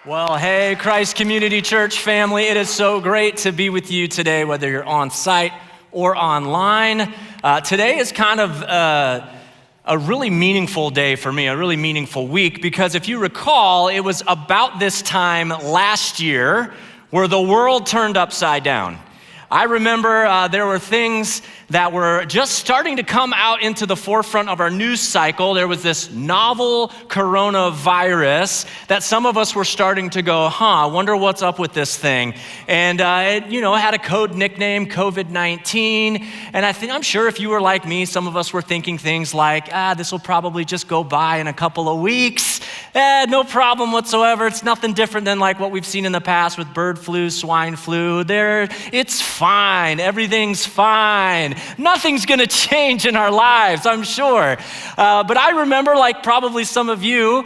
Well, hey, Christ Community Church family, it is so great to be with you today, whether you're on site or online. Today is kind of a really meaningful day for me, a really meaningful week, because if you recall, it was about this time last year where the world turned upside down. I remember there were things that were just starting to come out into the forefront of our news cycle. There was this novel coronavirus that some of us were starting to go, I wonder what's up with this thing. And it had a code nickname, COVID-19. And I'm sure if you were like me, some of us were thinking things like, this will probably just go by in a couple of weeks. No problem whatsoever. It's nothing different than like what we've seen in the past with bird flu, swine flu. It's fine. Everything's fine. Nothing's going to change in our lives, I'm sure. But I remember, like probably some of you,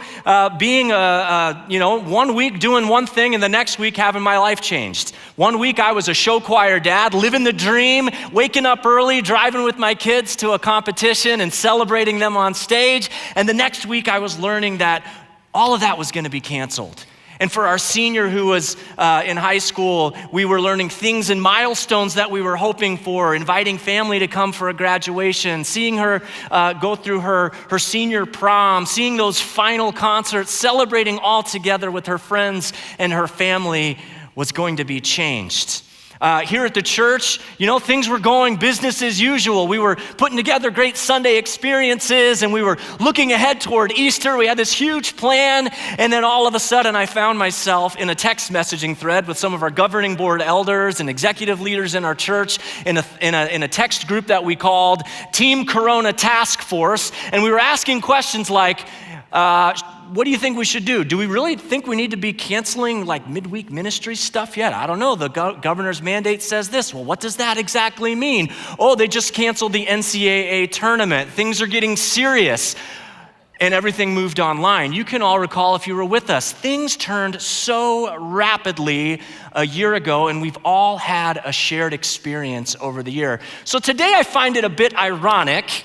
being 1 week doing one thing and the next week having my life changed. 1 week I was a show choir dad, living the dream, waking up early, driving with my kids to a competition and celebrating them on stage. And the next week I was learning that all of that was going to be canceled. And for our senior who was in high school, we were learning things and milestones that we were hoping for, inviting family to come for a graduation, seeing her go through her senior prom, seeing those final concerts, celebrating all together with her friends and her family was going to be changed. Here at the church, things were going business as usual. We were putting together great Sunday experiences and we were looking ahead toward Easter. We had this huge plan. And then all of a sudden I found myself in a text messaging thread with some of our governing board elders and executive leaders in our church in a text group that we called Team Corona Task Force. And we were asking questions like, what do you think we should do? Do we really think we need to be canceling like midweek ministry stuff yet? I don't know. The governor's mandate says this. Well, what does that exactly mean? Oh, they just canceled the NCAA tournament. Things are getting serious. And everything moved online. You can all recall if you were with us, things turned so rapidly a year ago, and we've all had a shared experience over the year. So today I find it a bit ironic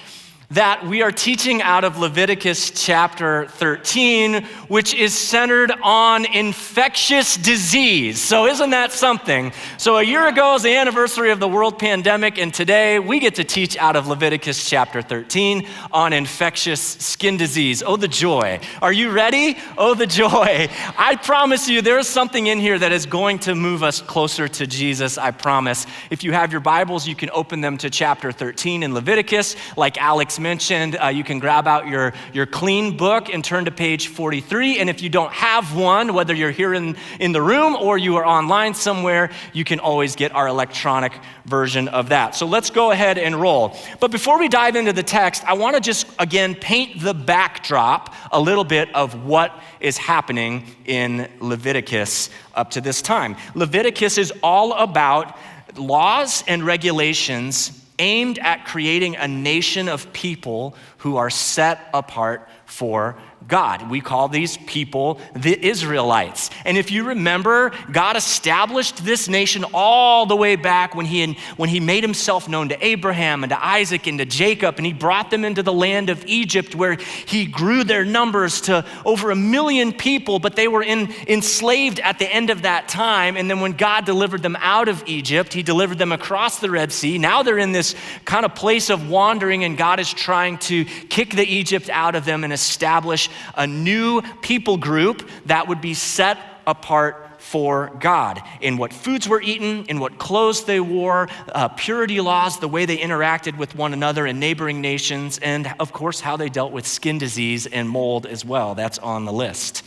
that we are teaching out of Leviticus chapter 13, which is centered on infectious disease. So isn't that something? So a year ago is the anniversary of the world pandemic, and today we get to teach out of Leviticus chapter 13 on infectious skin disease. Oh, the joy. Are you ready? Oh, the joy. I promise you there's something in here that is going to move us closer to Jesus, I promise. If you have your Bibles, you can open them to chapter 13 in Leviticus. Like Alex mentioned, you can grab out your clean book and turn to page 43. And if you don't have one, whether you're here in the room or you are online somewhere, you can always get our electronic version of that. So let's go ahead and roll. But before we dive into the text, I want to just, again, paint the backdrop a little bit of what is happening in Leviticus up to this time. Leviticus is all about laws and regulations aimed at creating a nation of people who are set apart for God. We call these people the Israelites. And if you remember, God established this nation all the way back when he made himself known to Abraham and to Isaac and to Jacob, and he brought them into the land of Egypt where he grew their numbers to over 1 million people, but they were enslaved at the end of that time. And then when God delivered them out of Egypt, he delivered them across the Red Sea. Now they're in this kind of place of wandering, and God is trying to kick the Egypt out of them and establish a new people group that would be set apart for God in what foods were eaten, in what clothes they wore, purity laws, the way they interacted with one another and neighboring nations, and of course how they dealt with skin disease and mold as well. That's on the list.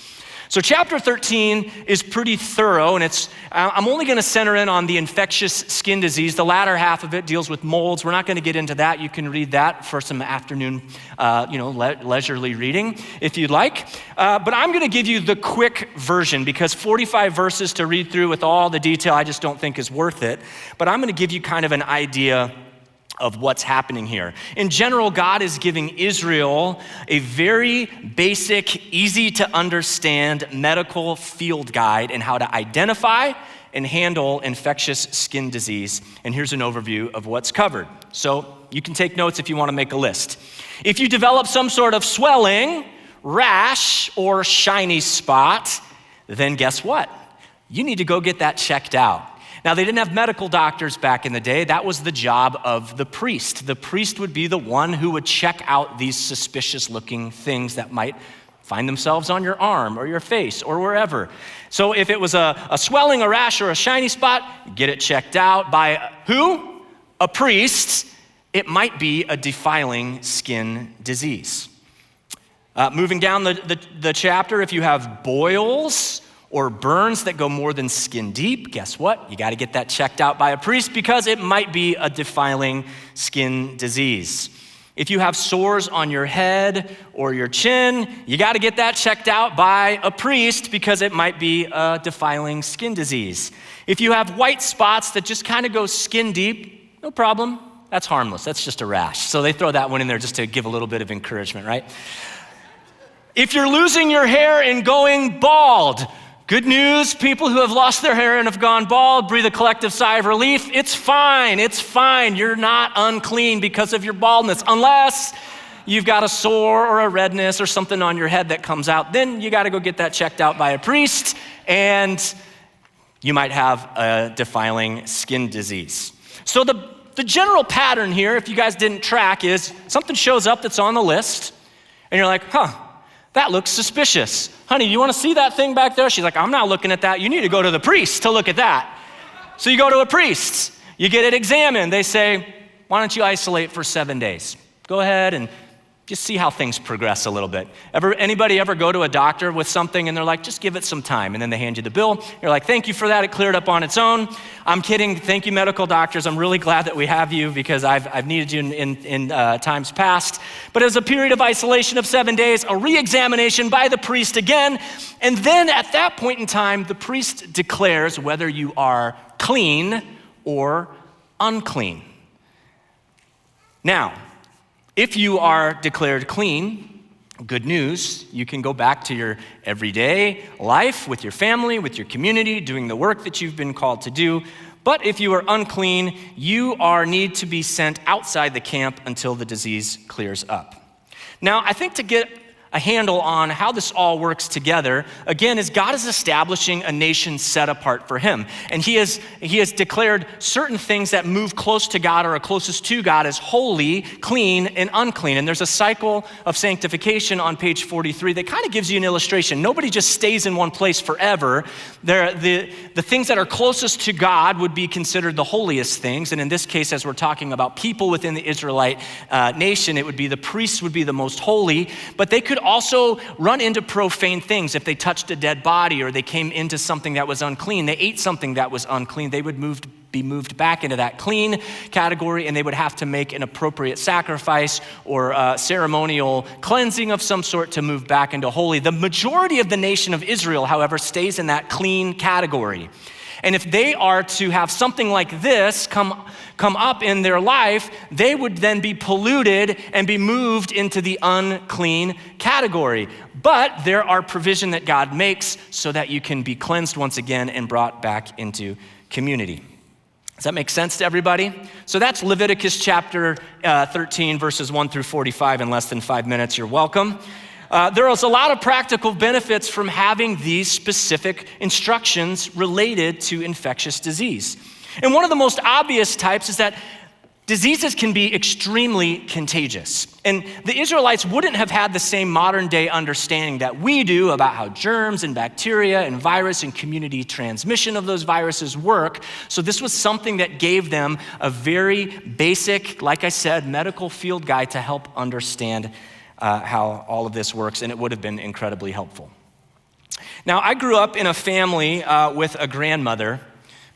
So chapter 13 is pretty thorough, and I'm only going to center in on the infectious skin disease. The latter half of it deals with molds. We're not going to get into that. You can read that for some afternoon, leisurely reading if you'd like. But I'm going to give you the quick version because 45 verses to read through with all the detail I just don't think is worth it. But I'm going to give you kind of an idea of what's happening here. In general, God is giving Israel a very basic, easy to understand medical field guide in how to identify and handle infectious skin disease. And here's an overview of what's covered. So you can take notes if you want to make a list. If you develop some sort of swelling, rash, or shiny spot, then guess what? You need to go get that checked out. Now, they didn't have medical doctors back in the day. That was the job of the priest. The priest would be the one who would check out these suspicious looking things that might find themselves on your arm or your face or wherever. So if it was a swelling, a rash, or a shiny spot, get it checked out by who? A priest. It might be a defiling skin disease. Moving down the chapter, if you have boils or burns that go more than skin deep, guess what? You got to get that checked out by a priest because it might be a defiling skin disease. If you have sores on your head or your chin, you got to get that checked out by a priest because it might be a defiling skin disease. If you have white spots that just kind of go skin deep, no problem. That's harmless. That's just a rash. So they throw that one in there just to give a little bit of encouragement, right? If you're losing your hair and going bald, good news, people who have lost their hair and have gone bald, breathe a collective sigh of relief. It's fine. You're not unclean because of your baldness, unless you've got a sore or a redness or something on your head that comes out. Then you got to go get that checked out by a priest, and you might have a defiling skin disease. So the general pattern here, if you guys didn't track, is something shows up that's on the list, and you're like, that looks suspicious. Honey, do you want to see that thing back there? She's like, I'm not looking at that. You need to go to the priest to look at that. So you go to a priest. You get it examined. They say, why don't you isolate for 7 days? Go ahead and just see how things progress a little bit. Anybody ever go to a doctor with something and they're like, just give it some time, and then they hand you the bill. You're like, thank you for that. It cleared up on its own. I'm kidding. Thank you, medical doctors. I'm really glad that we have you because I've needed you in times past. But it was a period of isolation of 7 days, a re-examination by the priest again. And then at that point in time, the priest declares whether you are clean or unclean. Now, if you are declared clean, good news, you can go back to your everyday life with your family, with your community, doing the work that you've been called to do. But if you are unclean, you need to be sent outside the camp until the disease clears up. Now, I think to get a handle on how this all works together, again, is God is establishing a nation set apart for him. And he has declared certain things that move close to God or are closest to God as holy, clean, and unclean. And there's a cycle of sanctification on page 43 that kind of gives you an illustration. Nobody just stays in one place forever. The things that are closest to God would be considered the holiest things. And in this case, as we're talking about people within the Israelite nation, it would be the priests would be the most holy, but they could also run into profane things. If they touched a dead body or they came into something that was unclean, they ate something that was unclean, they would be moved back into that clean category, and they would have to make an appropriate sacrifice or ceremonial cleansing of some sort to move back into holy. The majority of the nation of Israel, however, stays in that clean category. And if they are to have something like this come up in their life, they would then be polluted and be moved into the unclean category. But there are provision that God makes so that you can be cleansed once again and brought back into community. Does that make sense to everybody? So that's Leviticus chapter 13, verses 1 through 45 in less than 5 minutes. You're welcome. There is a lot of practical benefits from having these specific instructions related to infectious disease. And one of the most obvious types is that diseases can be extremely contagious. And the Israelites wouldn't have had the same modern day understanding that we do about how germs and bacteria and virus and community transmission of those viruses work. So this was something that gave them a very basic, like I said, medical field guide to help understand how all of this works, and it would have been incredibly helpful. Now, I grew up in a family with a grandmother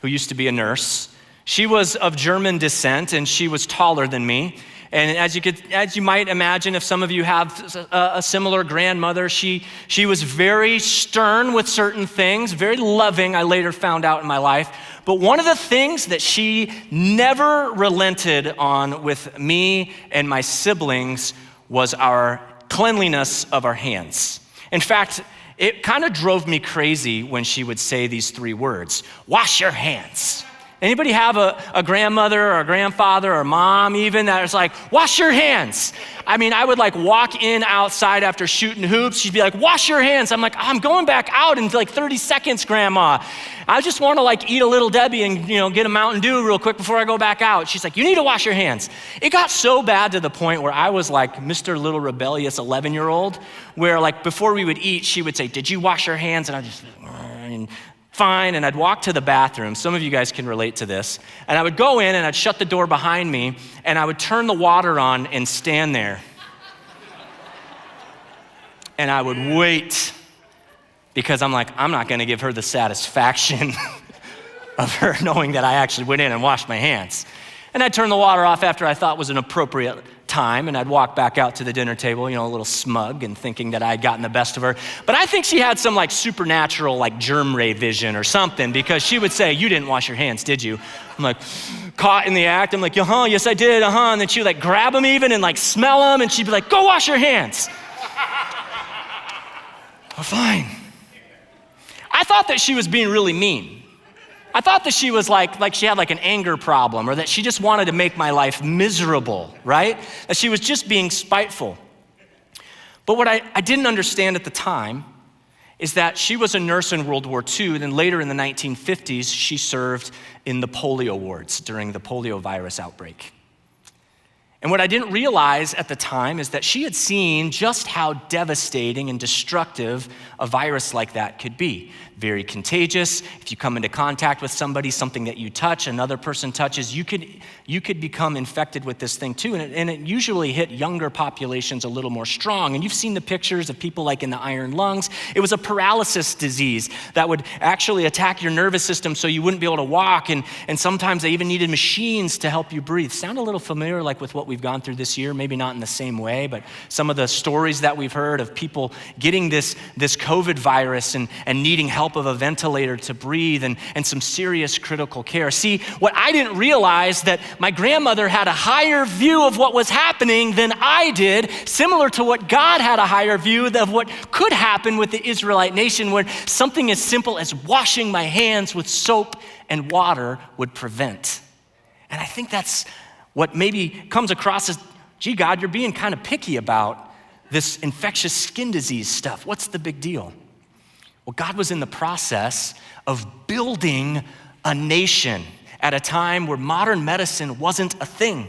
who used to be a nurse. She was of German descent, and she was taller than me. And as you might imagine, if some of you have a similar grandmother, she was very stern with certain things, very loving, I later found out in my life. But one of the things that she never relented on with me and my siblings was our cleanliness of our hands. In fact, it kind of drove me crazy when she would say these 3 words, wash your hands. Anybody have a grandmother or a grandfather or mom even that is like, wash your hands? I mean, I would like walk in outside after shooting hoops. She'd be like, wash your hands. I'm like, I'm going back out in like 30 seconds, Grandma. I just want to like eat a Little Debbie and get a Mountain Dew real quick before I go back out. She's like, you need to wash your hands. It got so bad to the point where I was like Mr. Little Rebellious 11-year-old, where like before we would eat, she would say, did you wash your hands? And I just, fine, and I'd walk to the bathroom. Some of you guys can relate to this. And I would go in and I'd shut the door behind me and I would turn the water on and stand there. And I would wait because I'm like, I'm not gonna give her the satisfaction of her knowing that I actually went in and washed my hands. And I'd turn the water off after I thought was an appropriate time, and I'd walk back out to the dinner table, a little smug and thinking that I had gotten the best of her. But I think she had some like supernatural like germ ray vision or something, because she would say, you didn't wash your hands, did you? I'm like, caught in the act. I'm like, yes I did, And then she'd like grab them even and like smell them, and she'd be like, go wash your hands. Well, fine. I thought that she was being really mean. I thought that she was like she had like an anger problem, or that she just wanted to make my life miserable, right? That she was just being spiteful. But what I didn't understand at the time is that she was a nurse in World War II, and then later in the 1950s, she served in the polio wards during the polio virus outbreak. And what I didn't realize at the time is that she had seen just how devastating and destructive a virus like that could be. Very contagious. If you come into contact with somebody, something that you touch, another person touches, you could become infected with this thing too. And it usually hit younger populations a little more strong. And you've seen the pictures of people like in the iron lungs. It was a paralysis disease that would actually attack your nervous system so you wouldn't be able to walk. And sometimes they even needed machines to help you breathe. Sound a little familiar like with what we've gone through this year? Maybe not in the same way, but some of the stories that we've heard of people getting this COVID virus and needing help of a ventilator to breathe and some serious critical care. See, what I didn't realize that my grandmother had a higher view of what was happening than I did, similar to what God had a higher view of what could happen with the Israelite nation, where something as simple as washing my hands with soap and water would prevent. And I think that's what maybe comes across as, gee, God, you're being kind of picky about this infectious skin disease stuff. What's the big deal? Well, God was in the process of building a nation at a time where modern medicine wasn't a thing.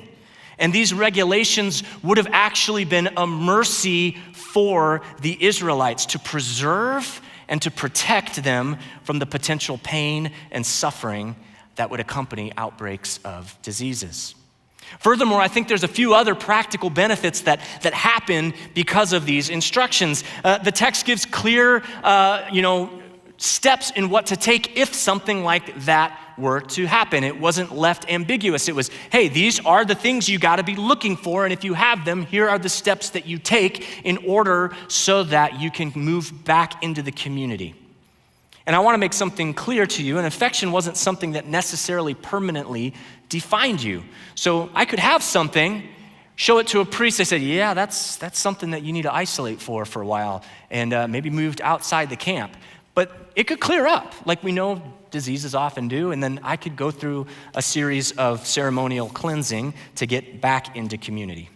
And these regulations would have actually been a mercy for the Israelites to preserve and to protect them from the potential pain and suffering that would accompany outbreaks of diseases. Furthermore, I think there's a few other practical benefits that happen because of these instructions. The text gives clear, steps in what to take if something like that were to happen. It wasn't left ambiguous. It was, hey, these are the things you got to be looking for, and if you have them, here are the steps that you take in order so that you can move back into the community. And I want to make something clear to you. An infection wasn't something that necessarily permanently defined you. So I could have something, show it to a priest. They said, yeah, that's something that you need to isolate for a while, and maybe moved outside the camp. But it could clear up, like we know diseases often do, and then I could go through a series of ceremonial cleansing to get back into community.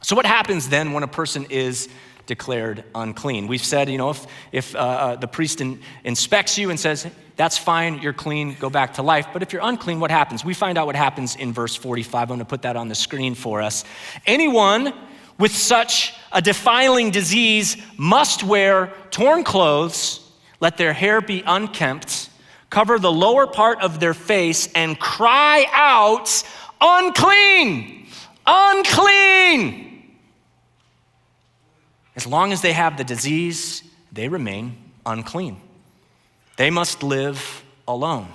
So what happens then when a person is declared unclean? We've said, if the priest inspects you and says, that's fine, you're clean, go back to life. But if you're unclean, what happens? We find out what happens in verse 45. I'm going to put that on the screen for us. Anyone with such a defiling disease must wear torn clothes, let their hair be unkempt, cover the lower part of their face, and cry out, unclean, unclean. As long as they have the disease, they remain unclean. They must live alone.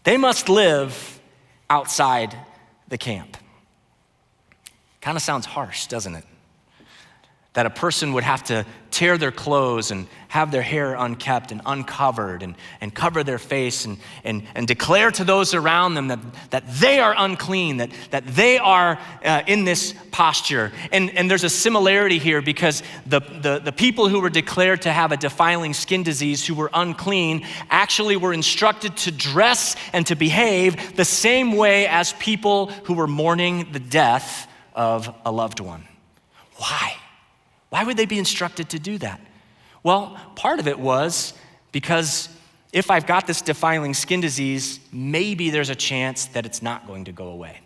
They must live outside the camp. Kind of sounds harsh, doesn't it? that a person would have to tear their clothes and have their hair unkept and uncovered and cover their face and declare to those around them that they are unclean, that they are in this posture. And there's a similarity here because the people who were declared to have a defiling skin disease, who were unclean, actually were instructed to dress and to behave the same way as people who were mourning the death of a loved one. Why? Why would they be instructed to do that? Well, part of it was because if I've got this defiling skin disease, maybe there's a chance that it's not going to go away.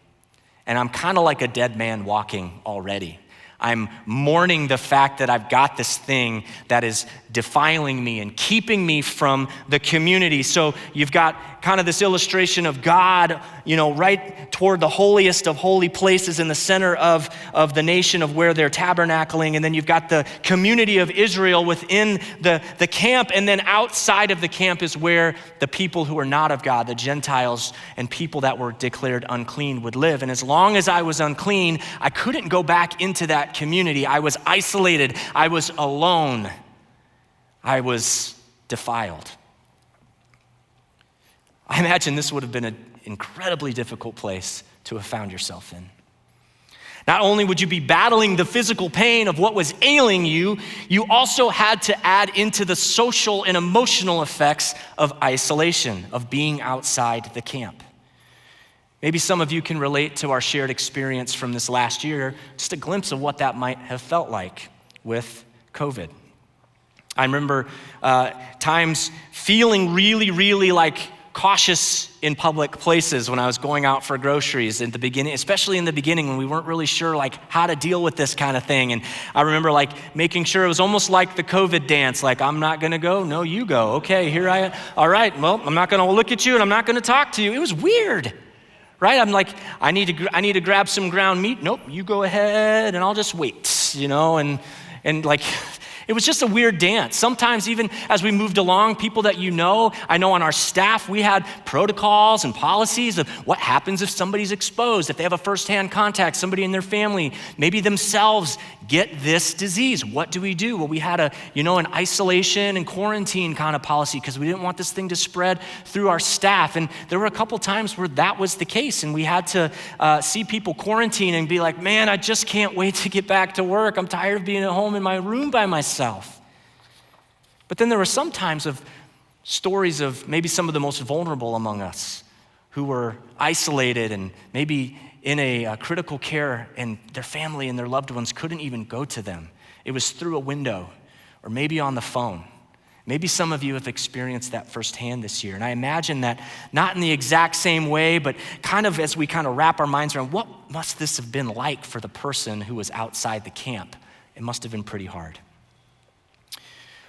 And I'm kind of like a dead man walking already. I'm mourning the fact that I've got this thing that is defiling me and keeping me from the community. So you've got kind of this illustration of God, right toward the holiest of holy places in the center of the nation of where they're tabernacling. And then you've got the community of Israel within the camp. And then outside of the camp is where the people who are not of God, the Gentiles and people that were declared unclean, would live. And as long as I was unclean, I couldn't go back into that community. I was isolated. I was alone. I was defiled. I imagine this would have been an incredibly difficult place to have found yourself in. Not only would you be battling the physical pain of what was ailing you, you also had to add into the social and emotional effects of isolation, of being outside the camp. Maybe some of you can relate to our shared experience from this last year, just a glimpse of what that might have felt like with COVID. I remember times feeling really, really like cautious in public places when I was going out for groceries in the beginning, especially in the beginning when we weren't really sure like how to deal with this kind of thing. And I remember like making sure it was almost like the COVID dance, like I'm not gonna go, no, you go. Okay, here I am. All right, well, I'm not gonna look at you and I'm not gonna talk to you. It was weird, right? I'm like, I need to grab some ground meat. Nope, you go ahead and I'll just wait, and like, it was just a weird dance. Sometimes even as we moved along, people that I know on our staff, we had protocols and policies of what happens if somebody's exposed, if they have a firsthand contact, somebody in their family, maybe themselves get this disease. What do we do? Well, we had an isolation and quarantine kind of policy because we didn't want this thing to spread through our staff. And there were a couple times where that was the case. And we had to see people quarantine and be like, man, I just can't wait to get back to work. I'm tired of being at home in my room by myself. But then there were some times of stories of maybe some of the most vulnerable among us who were isolated and maybe in a critical care, and their family and their loved ones couldn't even go to them. It was through a window or maybe on the phone. Maybe some of you have experienced that firsthand this year. And I imagine that not in the exact same way, but kind of as we kind of wrap our minds around what must this have been like for the person who was outside the camp? It must have been pretty hard.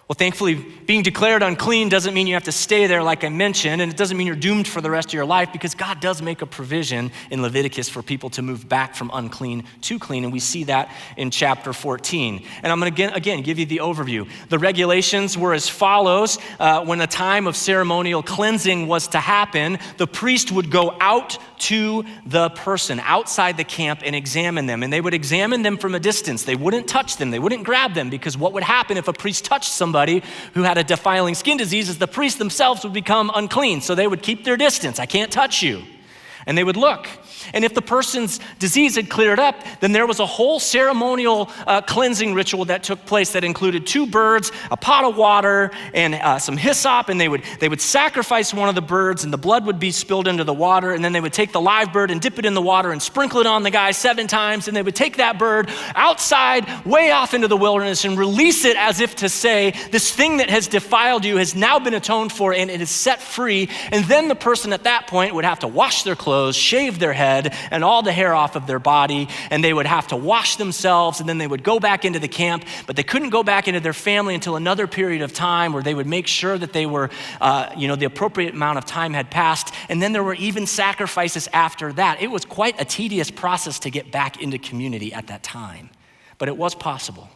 Well, thankfully, being declared unclean doesn't mean you have to stay there like I mentioned, and it doesn't mean you're doomed for the rest of your life because God does make a provision in Leviticus for people to move back from unclean to clean, and we see that in chapter 14. And I'm gonna again give you the overview. The regulations were as follows. When a time of ceremonial cleansing was to happen, the priest would go out to the person outside the camp and examine them, and they would examine them from a distance. They wouldn't touch them, they wouldn't grab them, because what would happen if a priest touched somebody who had a defiling skin disease is the priests themselves would become unclean. So they would keep their distance. I can't touch you. And they would look. And if the person's disease had cleared up, then there was a whole ceremonial cleansing ritual that took place that included 2 birds, a pot of water, and some hyssop, and they would sacrifice one of the birds, and the blood would be spilled into the water, and then they would take the live bird and dip it in the water and sprinkle it on the guy 7 times, and they would take that bird outside, way off into the wilderness, and release it as if to say, this thing that has defiled you has now been atoned for, and it is set free. And then the person at that point would have to wash their clothes, shave their head, and all the hair off of their body, and they would have to wash themselves, and then they would go back into the camp, but they couldn't go back into their family until another period of time where they would make sure that they were, the appropriate amount of time had passed, and then there were even sacrifices after that. It was quite a tedious process to get back into community at that time, but it was possible.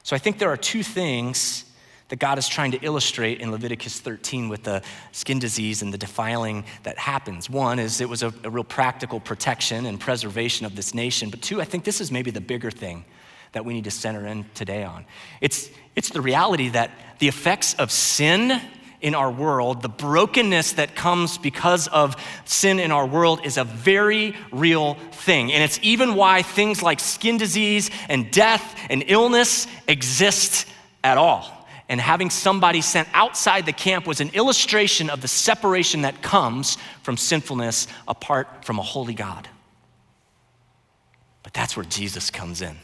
So I think there are 2 things that God is trying to illustrate in Leviticus 13 with the skin disease and the defiling that happens. One is it was a real practical protection and preservation of this nation. But two, I think this is maybe the bigger thing that we need to center in today on. It's the reality that the effects of sin in our world, the brokenness that comes because of sin in our world is a very real thing. And it's even why things like skin disease and death and illness exist at all. And having somebody sent outside the camp was an illustration of the separation that comes from sinfulness apart from a holy God. But that's where Jesus comes in.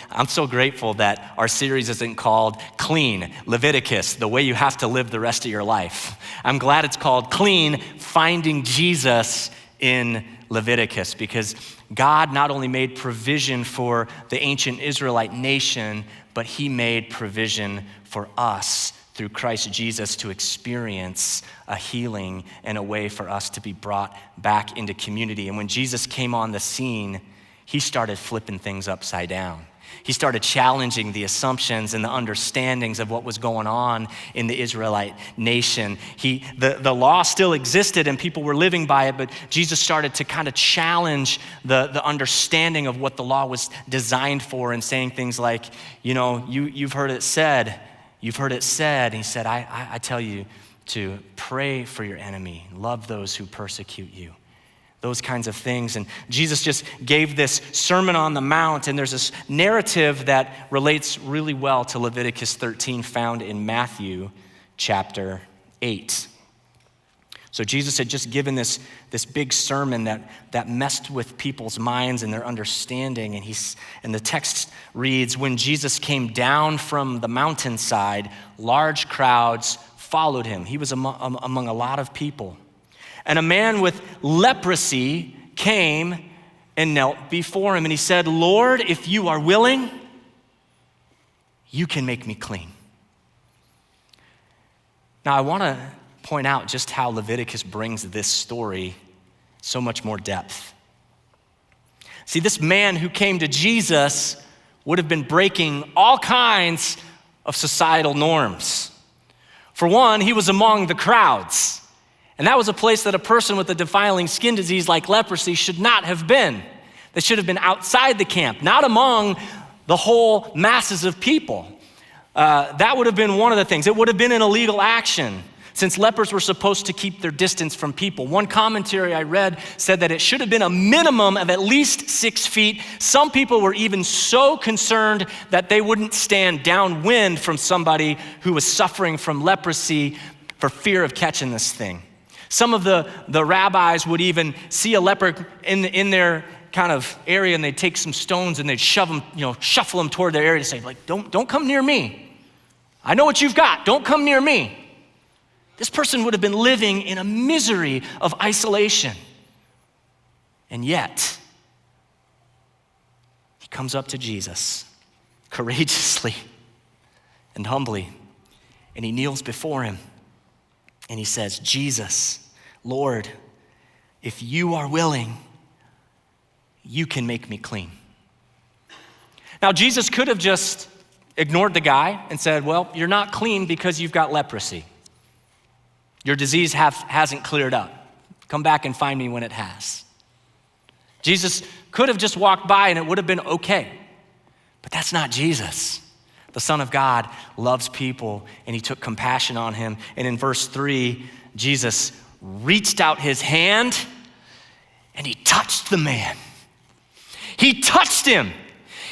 I'm so grateful that our series isn't called Clean, Leviticus, the way you have to live the rest of your life. I'm glad it's called Clean, Finding Jesus in Leviticus, because God not only made provision for the ancient Israelite nation, but he made provision for us through Christ Jesus to experience a healing and a way for us to be brought back into community. And when Jesus came on the scene, he started flipping things upside down. He started challenging the assumptions and the understandings of what was going on in the Israelite nation. The law still existed and people were living by it, but Jesus started to kind of challenge the understanding of what the law was designed for, and saying things like, you've heard it said. And he said, I tell you to pray for your enemy, love those who persecute you. Those kinds of things. And Jesus just gave this Sermon on the Mount, and there's this narrative that relates really well to Leviticus 13 found in Matthew chapter 8. So Jesus had just given this big sermon that messed with people's minds and their understanding, and the text reads, when Jesus came down from the mountainside, large crowds followed him. He was among a lot of people. And a man with leprosy came and knelt before him. And he said, Lord, if you are willing, you can make me clean. Now, I want to point out just how Leviticus brings this story so much more depth. See, this man who came to Jesus would have been breaking all kinds of societal norms. For one, he was among the crowds. And that was a place that a person with a defiling skin disease like leprosy should not have been. They should have been outside the camp, not among the whole masses of people. That would have been one of the things. It would have been an illegal action, since lepers were supposed to keep their distance from people. One commentary I read said that it should have been a minimum of at least 6 feet. Some people were even so concerned that they wouldn't stand downwind from somebody who was suffering from leprosy for fear of catching this thing. Some of the rabbis would even see a leper in their kind of area, and they'd take some stones and they'd shuffle them toward their area to say, like, don't come near me. I know what you've got. Don't come near me. This person would have been living in a misery of isolation. And yet, he comes up to Jesus courageously and humbly, and he kneels before him. And he says, Jesus, Lord, if you are willing, you can make me clean. Now, Jesus could have just ignored the guy and said, well, you're not clean because you've got leprosy. Your disease hasn't cleared up. Come back and find me when it has. Jesus could have just walked by and it would have been okay. But that's not Jesus. The Son of God loves people, and he took compassion on him. And in verse 3, Jesus reached out his hand and he touched the man. He touched him.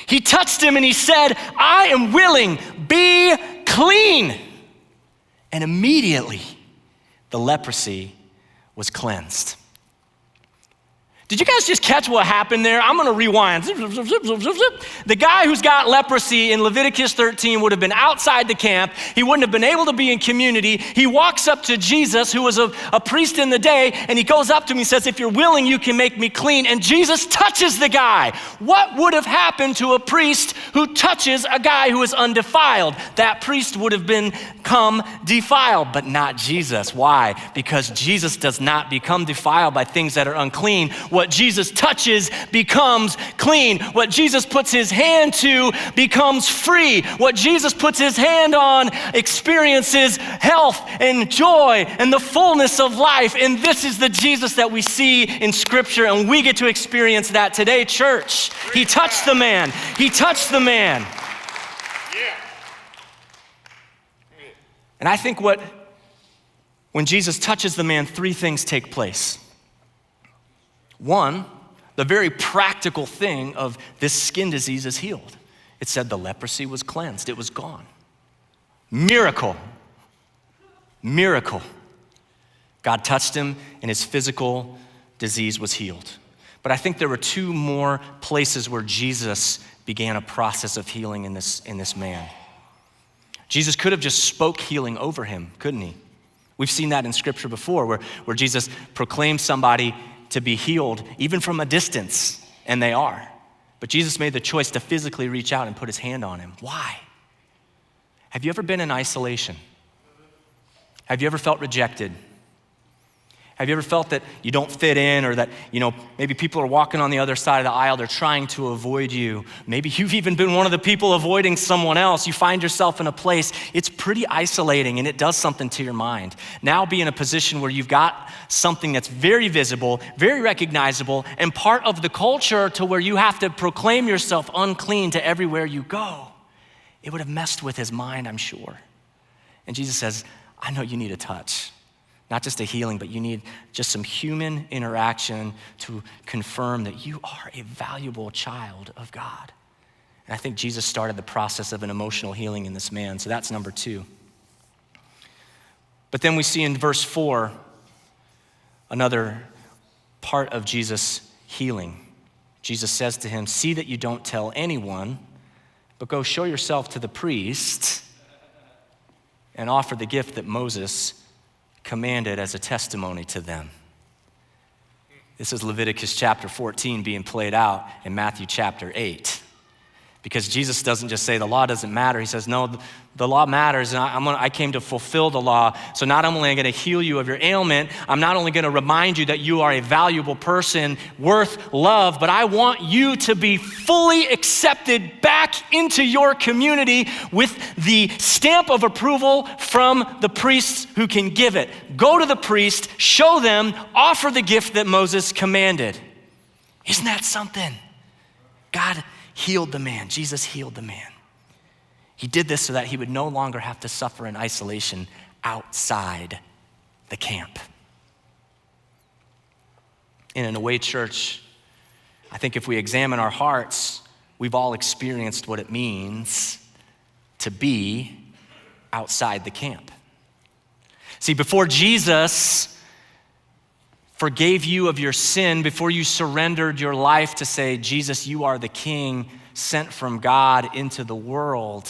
He touched him and he said, I am willing, be clean. And immediately the leprosy was cleansed. Did you guys just catch what happened there? I'm gonna rewind. Zip, zip, zip, zip, zip, zip. The guy who's got leprosy in Leviticus 13 would have been outside the camp. He wouldn't have been able to be in community. He walks up to Jesus, who was a priest in the day, and he goes up to him and says, if you're willing, you can make me clean. And Jesus touches the guy. What would have happened to a priest who touches a guy who is undefiled? That priest would have become defiled, but not Jesus. Why? Because Jesus does not become defiled by things that are unclean. What Jesus touches becomes clean. What Jesus puts his hand to becomes free. What Jesus puts his hand on experiences health and joy and the fullness of life. And this is the Jesus that we see in Scripture, and we get to experience that today, church. He touched the man. He touched the man. And I think when Jesus touches the man, three things take place. One, the very practical thing of this skin disease is healed. It said the leprosy was cleansed. It was gone. Miracle. Miracle. God touched him and his physical disease was healed. But I think there were two more places where Jesus began a process of healing in this man. Jesus could have just spoke healing over him, couldn't he? We've seen that in Scripture before where Jesus proclaimed somebody to be healed, even from a distance, and they are. But Jesus made the choice to physically reach out and put his hand on him. Why? Have you ever been in isolation? Have you ever felt rejected? Have you ever felt that you don't fit in, or that, maybe people are walking on the other side of the aisle, they're trying to avoid you. Maybe you've even been one of the people avoiding someone else. You find yourself in a place, it's pretty isolating and it does something to your mind. Now be in a position where you've got something that's very visible, very recognizable, and part of the culture to where you have to proclaim yourself unclean to everywhere you go. It would have messed with his mind, I'm sure. And Jesus says, I know you need a touch. Not just a healing, but you need just some human interaction to confirm that you are a valuable child of God. And I think Jesus started the process of an emotional healing in this man. So that's number two. But then we see in verse 4, another part of Jesus' healing. Jesus says to him, see that you don't tell anyone, but go show yourself to the priest and offer the gift that Moses commanded as a testimony to them. This is Leviticus chapter 14 being played out in Matthew chapter 8. Because Jesus doesn't just say the law doesn't matter. He says, no, the law matters, and I came to fulfill the law. So not only am I going to heal you of your ailment, I'm not only going to remind you that you are a valuable person worth love, but I want you to be fully accepted back into your community with the stamp of approval from the priests who can give it. Go to the priest, show them, offer the gift that Moses commanded. Isn't that something? God healed the man. Jesus healed the man. He did this so that he would no longer have to suffer in isolation outside the camp. And in a way, church, I think if we examine our hearts, we've all experienced what it means to be outside the camp. See, before Jesus forgave you of your sin, before you surrendered your life to say, Jesus, you are the King sent from God into the world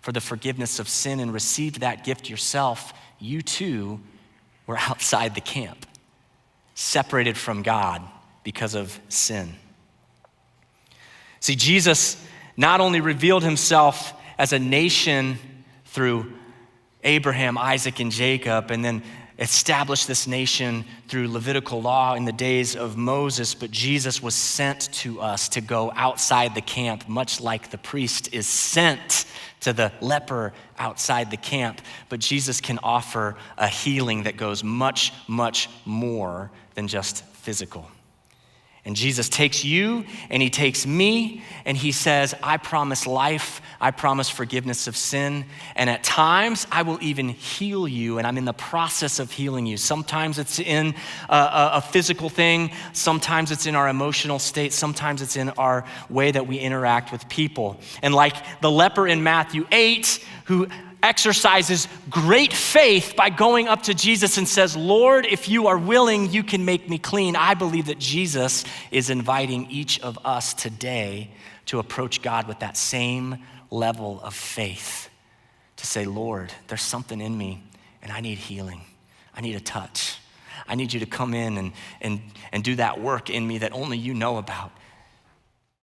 for the forgiveness of sin, and received that gift yourself, you too were outside the camp, separated from God because of sin. See, Jesus not only revealed himself as a nation through Abraham, Isaac, and Jacob, and then established this nation through Levitical law in the days of Moses, but Jesus was sent to us to go outside the camp, much like the priest is sent to the leper outside the camp. But Jesus can offer a healing that goes much, much more than just physical. And Jesus takes you and he takes me and he says, I promise life, I promise forgiveness of sin, and at times I will even heal you, and I'm in the process of healing you. Sometimes it's in a physical thing, sometimes it's in our emotional state, sometimes it's in our way that we interact with people. And like the leper in Matthew 8, who exercises great faith by going up to Jesus and says, Lord, if you are willing, you can make me clean. I believe that Jesus is inviting each of us today to approach God with that same level of faith, to say, Lord, there's something in me and I need healing. I need a touch. I need you to come in and do that work in me that only you know about.